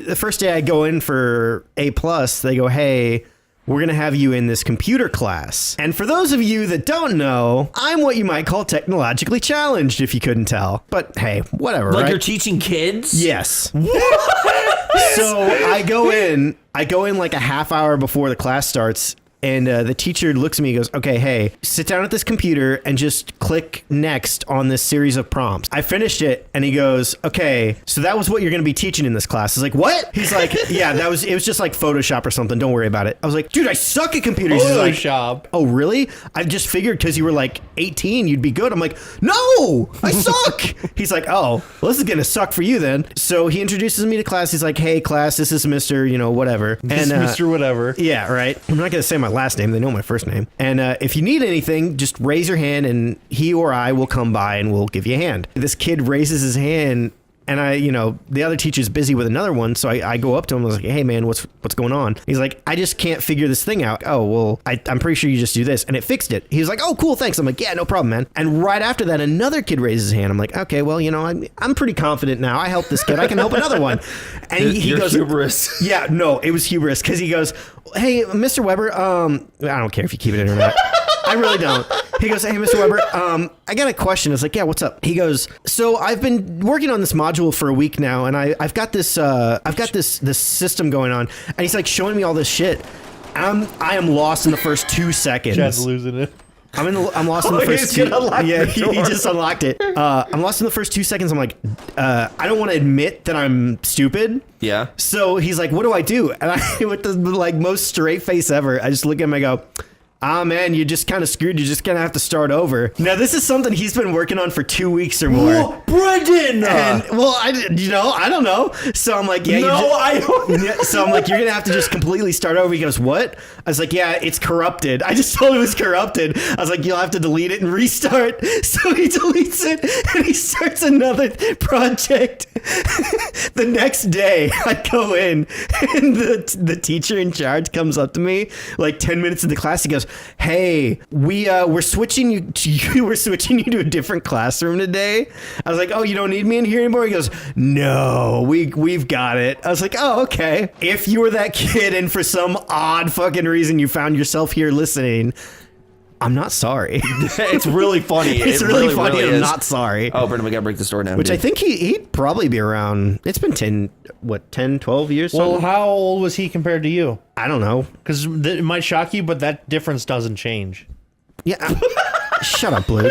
the first day I go in for A+, they go, hey, we're going to have you in this computer class. And for those of you that don't know, I'm what you might call technologically challenged, if you couldn't tell. But hey, whatever, Like right? you're teaching kids? Yes. So I go in like a half hour before the class starts. And the teacher looks at me and goes, okay, hey, sit down at this computer and just click next on this series of prompts. I finished it and he goes, okay, so that was what you're going to be teaching in this class. I was like, what? He's like, yeah, it was just like Photoshop or something. Don't worry about it. I was like, dude, I suck at computers. He's like, Photoshop. oh, really? I just figured because you were like 18, you'd be good. I'm like, no, I suck. He's like, oh, well, this is going to suck for you then. So he introduces me to class. He's like, hey, class, this is Mr. Whatever. This Mr. Whatever. Yeah, right. I'm not going to say my last name. They know my first name. And if you need anything, just raise your hand and he or I will come by and we'll give you a hand. This kid raises his hand and the other teacher's busy with another one. So I go up to him. I was like, hey man, what's going on? He's like, I just can't figure this thing out. Oh, well, I'm pretty sure you just do this. And it fixed it. He was like, oh, cool. Thanks. I'm like, yeah, no problem, man. And right after that, another kid raises his hand. I'm like, okay, well, I'm pretty confident now. I helped this kid. I can help another one. And he goes, hubris. Yeah, no, it was hubris. Cause he goes, hey, Mr. Weber, I don't care if you keep it in or not. I really don't. He goes, hey, Mr. Weber, I got a question. I was like, yeah, what's up? He goes, so I've been working on this module for a week now, and I've got this system going on, and he's like showing me all this shit. I am lost in the first 2 seconds. Chad's losing it. I'm lost in the first two. Yeah, he just unlocked it. I'm lost in the first 2 seconds. I'm like, I don't want to admit that I'm stupid. Yeah. So he's like, what do I do? And I, with the most straight face ever, I just look at him and I go, man, you just kind of screwed. You're just going to have to start over. Now, this is something he's been working on for 2 weeks or more. Whoa, Brendon! And, well, I don't know. So I'm like, yeah. I don't know. So I'm like, you're going to have to just completely start over. He goes, what? I was like, yeah, it's corrupted. I just told him it was corrupted. I was like, you'll have to delete it and restart. So he deletes it and he starts another project. The next day, I go in and the teacher in charge comes up to me like 10 minutes into class. He goes, hey, we're switching you to a different classroom today. I was like, oh, you don't need me in here anymore? He goes, no, we've got it. I was like, oh, okay. If you were that kid and for some odd fucking reason you found yourself here listening, I'm not sorry. It's really funny. It's really funny. Really I'm not sorry. Oh, Brendon, we gotta break the store now. Which I think he'd probably be around. It's been 10, 12 years? Well, something? how old was he compared to you? I don't know. Because it might shock you, but that difference doesn't change. Yeah. Shut up, Blue.